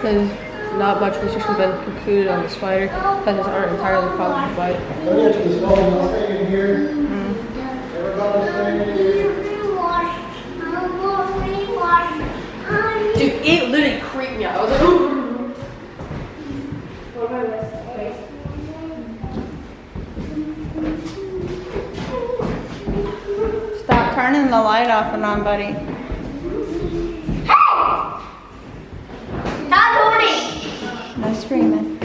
There's not much research has been concluded on the spider. Pests aren't entirely caused by it. Dude, it literally creeped me out. I was like, ooh. What about this? Stop turning the light off and on, buddy. No screaming.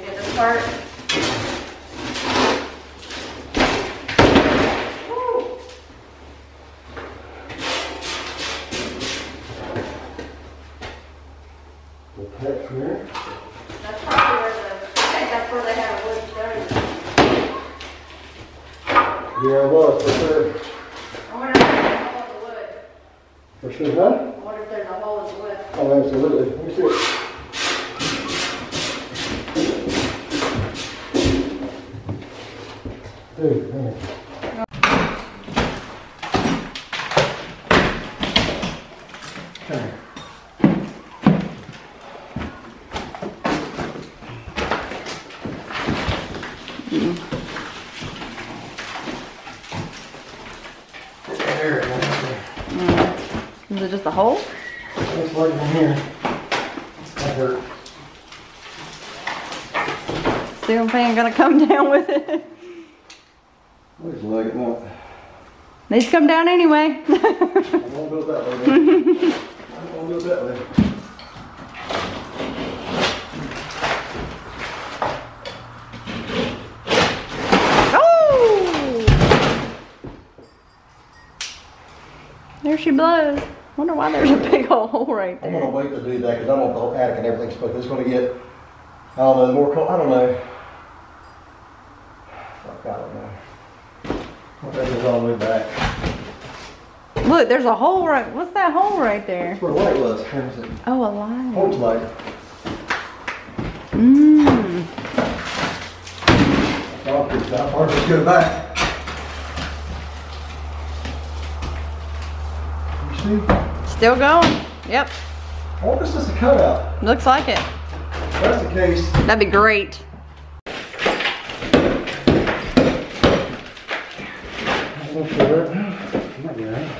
get this part. That's here. That's probably where I think that's where they have wood stove. Yeah, it was, for sure. I wonder if there's a hole in the wood. For sure, huh? I wonder if there's a hole in the wood. Oh, absolutely. Let me see it. Dude, man. Okay. There it is. Is it just a hole? Looks like in here. That hurt. Ceiling fan gonna come down with it. Looks like it won't. Needs to come down anyway. I won't do it that way, man. I won't do it that way. Oh! There she blows. Wonder why there's a big old hole right I'm there. gonna wait to do that because I don't want the attic and everything spoken. It's gonna get, I don't know, more cold. I don't know. Fuck, I don't know. What that is all the way back. Look, there's a hole right. What's that hole right there? That's where the light was. Where is it? Oh, a light. Porch light. Mmm. How far does it go back? You see? Still going. Yep. I wonder if it's just a cutout. Looks like it. If that's the case. That'd be great. I'm not sure right now. Might be right.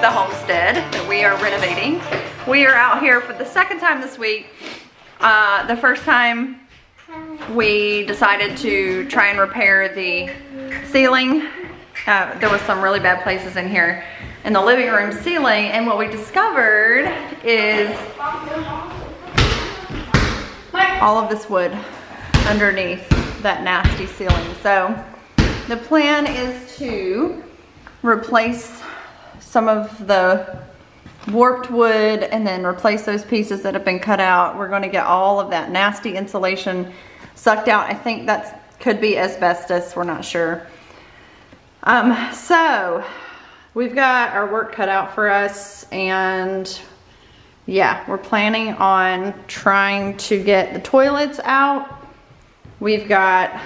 the homestead that we are renovating. We are out here for the second time this week. The first time we decided to try and repair the ceiling. There was some really bad places in here in the living room ceiling, and what we discovered is all of this wood underneath that nasty ceiling. So the plan is to replace some of the warped wood and then replace those pieces that have been cut out. We're going to get all of that nasty insulation sucked out. I think that could be asbestos, we're not sure. So we've got our work cut out for us, and yeah, we're planning on trying to get the toilets out. We've got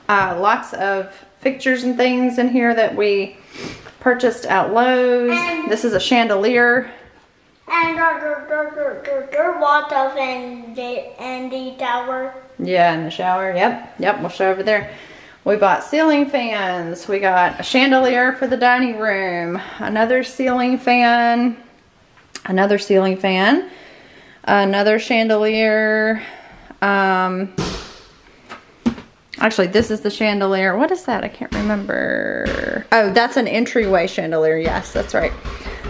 lots of fixtures and things in here that we purchased at Lowe's. This is a chandelier. And water in the tower. Yeah, in the shower. Yep, we'll show over there. We bought ceiling fans. We got a chandelier for the dining room. Another ceiling fan. Another ceiling fan. Another chandelier. Actually, this is the chandelier. What is that? I can't remember. Oh, that's an entryway chandelier. Yes, that's right.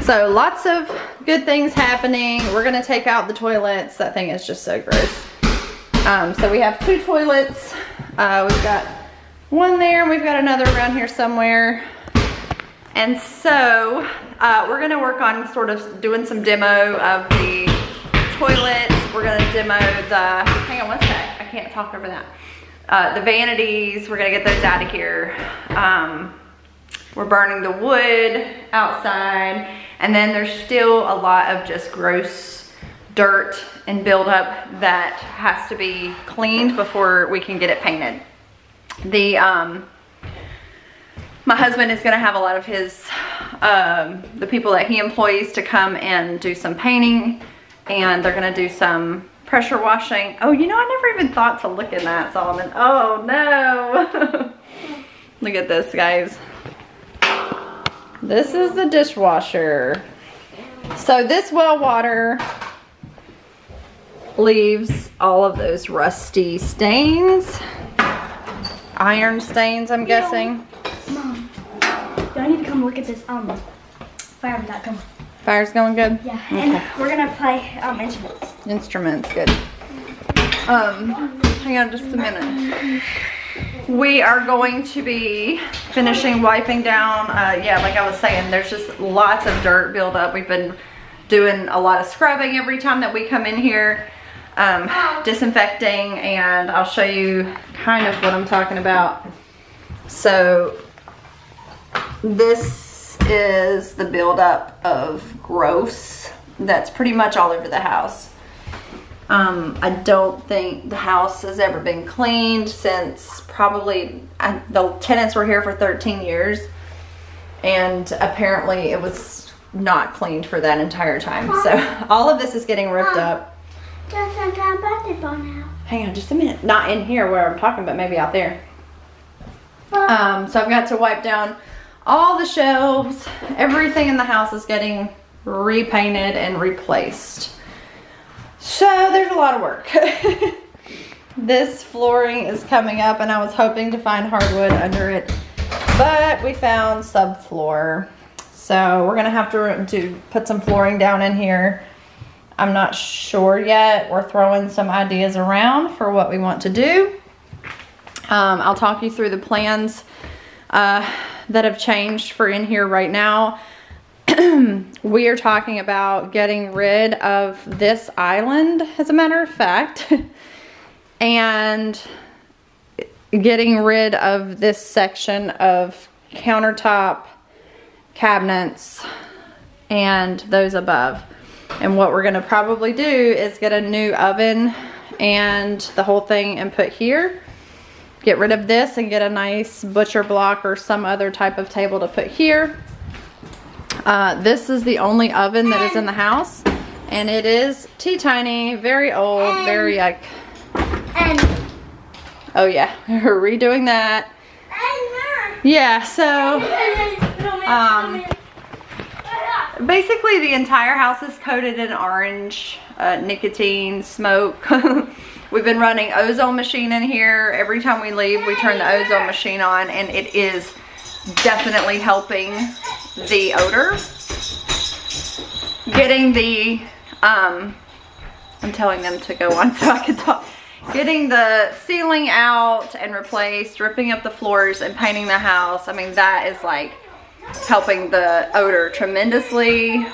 So lots of good things happening. We're gonna take out the toilets. That thing is just so gross. So we have 2 toilets. We've got one there, and we've got another around here somewhere. And so we're gonna work on sort of doing some demo of the toilets. We're gonna demo the, hang on one sec, I can't talk over that. The vanities, we're gonna get those out of here. We're burning the wood outside, and then there's still a lot of just gross dirt and buildup that has to be cleaned before we can get it painted. My husband is gonna have a lot of his, the people that he employs to come and do some painting, and they're gonna do some pressure washing. Oh, you know, I never even thought to look in that, Solomon. Oh no. Look at this, guys. This is the dishwasher. So this well water leaves all of those rusty stains. Iron stains, I'm guessing. Mom, do I need to come look at this fire.com? Fire's going good? Yeah, okay. and we're gonna play instruments. Instruments, good. Hang on just a minute. We are going to be finishing wiping down, yeah, like I was saying, there's just lots of dirt buildup. We've been doing a lot of scrubbing every time that we come in here, disinfecting, and I'll show you kind of what I'm talking about. So this is the buildup of gross that's pretty much all over the house. I don't think the house has ever been cleaned since probably, the tenants were here for 13 years, and apparently it was not cleaned for that entire time. So all of this is getting ripped up. Hang on just a minute. Not in here where I'm talking about, maybe out there. So I've got to wipe down all the shelves. Everything in the house is getting repainted and replaced. So there's a lot of work. This flooring is coming up, and I was hoping to find hardwood under it, but we found subfloor. So we're gonna have to put some flooring down in here. I'm not sure yet. We're throwing some ideas around for what we want to do. I'll talk you through the plans that have changed for in here right now. We are talking about getting rid of this island, as a matter of fact, and getting rid of this section of countertop, cabinets, and those above. And what we're gonna probably do is get a new oven and the whole thing and put here. Get rid of this and get a nice butcher block or some other type of table to put here. This is the only oven that is in the house, and it is teeny-tiny, very old, very like, oh yeah, we're redoing that. Yeah, so basically the entire house is coated in orange, nicotine, smoke. We've been running ozone machine in here. Every time we leave, we turn the ozone machine on, and it is definitely helping the odor. Getting the, I'm telling them to go on so I can talk. Getting the ceiling out and replaced, ripping up the floors and painting the house. I mean, that is like helping the odor tremendously.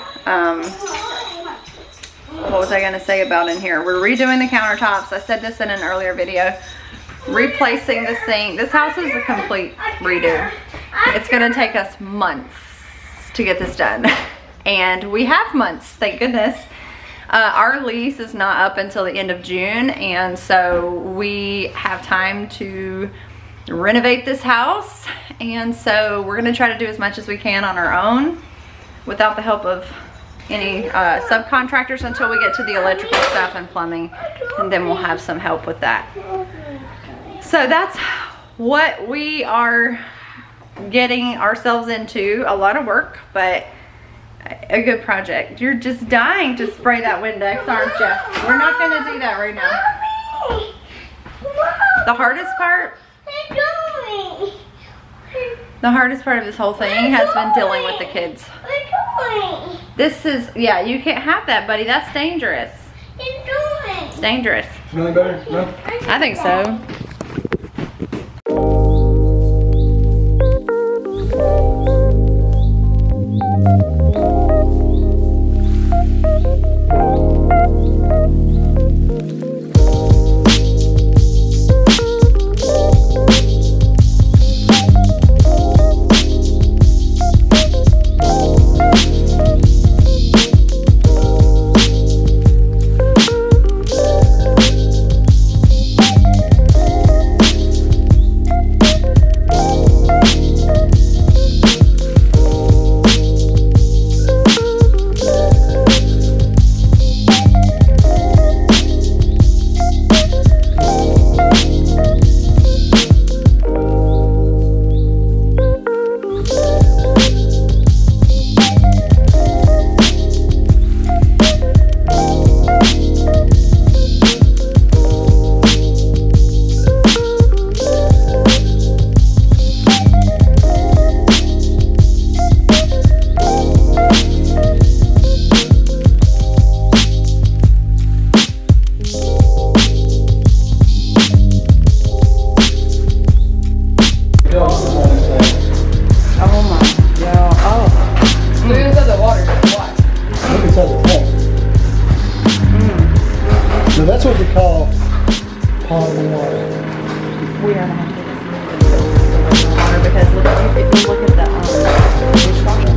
What was I gonna say about in here? We're redoing the countertops. I said this in an earlier video. Replacing the sink. This house is a complete redo. It's gonna take us months to get this done. And we have months, thank goodness. Our lease is not up until the end of June, and so we have time to renovate this house. And so we're gonna try to do as much as we can on our own without the help of any subcontractors until we get to the electrical stuff and plumbing, and then we'll have some help with that. So that's what we are getting ourselves into. A lot of work, but a good project. You're just dying to spray that Windex, aren't you? We're not gonna do that right now. The hardest part of this whole thing has been dealing with the kids. This is, yeah, you can't have that, buddy. That's dangerous. It's dangerous. Smelling better? No? I think so. So that's what we call potable water. We are going to have to get this water because look, if you look at the dishwasher.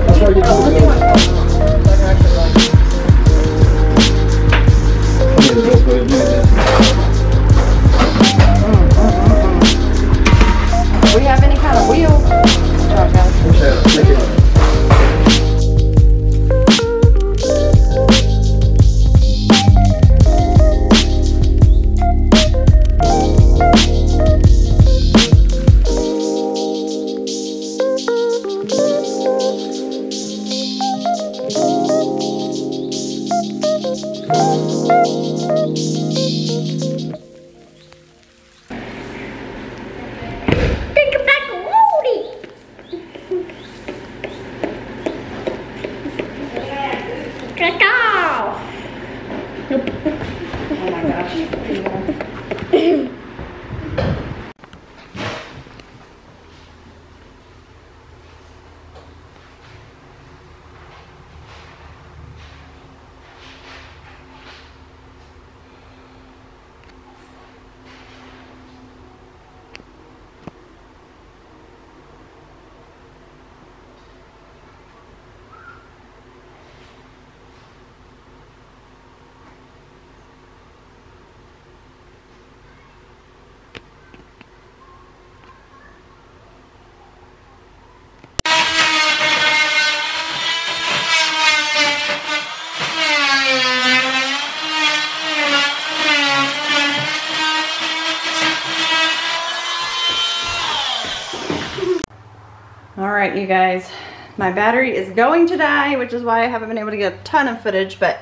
That's where you go. Do we have any kind of wheel? Alright, you guys, my battery is going to die, which is why I haven't been able to get a ton of footage, but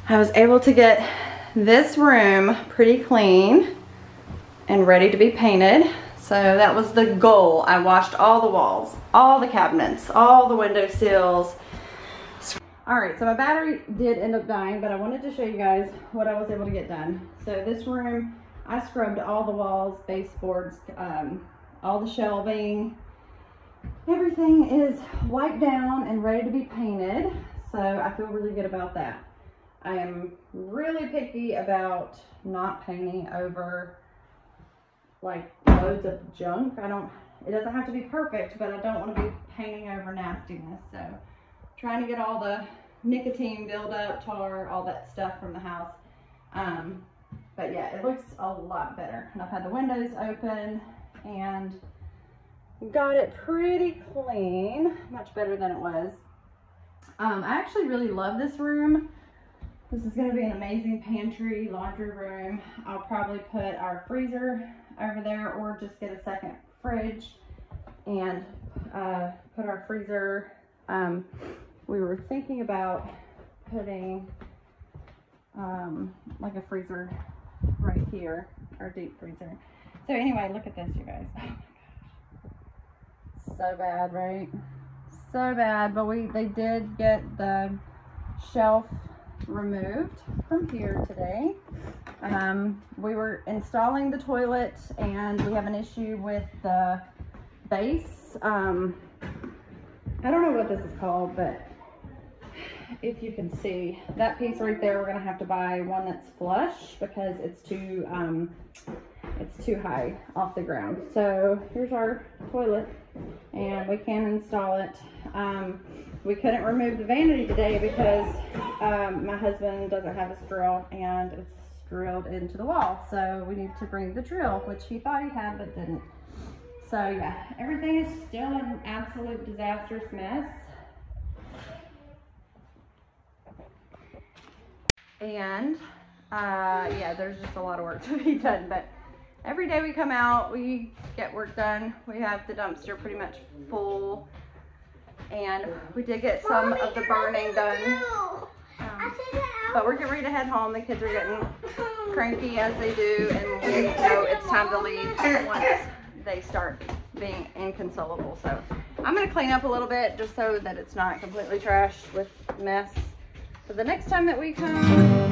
I was able to get this room pretty clean and ready to be painted. So that was the goal. I washed all the walls, all the cabinets, all the window sills. Alright, so my battery did end up dying, but I wanted to show you guys what I was able to get done. So this room, I scrubbed all the walls, baseboards, all the shelving. Everything is wiped down and ready to be painted, so I feel really good about that. I am really picky about not painting over like loads of junk. It doesn't have to be perfect, but I don't want to be painting over nastiness. So trying to get all the nicotine buildup, tar, all that stuff from the house. But yeah, it looks a lot better. And I've had the windows open and got it pretty clean, much better than it was. I actually really love this room. This is going to be an amazing pantry, laundry room. I'll probably put our freezer over there or just get a second fridge and put our freezer. We were thinking about putting like a freezer right here, our deep freezer. So anyway, look at this, you guys. Oh my gosh. So bad, right? So bad, but they did get the shelf removed from here today. We were installing the toilet and we have an issue with the base. I don't know what this is called, but if you can see that piece right there, we're gonna have to buy one that's flush because it's too high off the ground. So here's our toilet and we can install it. We couldn't remove the vanity today because my husband doesn't have his drill and it's drilled into the wall. So we need to bring the drill, which he thought he had but didn't. So yeah, everything is still an absolute disastrous mess. And yeah, there's just a lot of work to be done, but every day we come out, we get work done. We have the dumpster pretty much full, and we did get some of the burning done. But we're getting ready to head home. The kids are getting cranky as they do, and we know it's time to leave once they start being inconsolable. So I'm gonna clean up a little bit just so that it's not completely trashed with mess. So the next time that we come,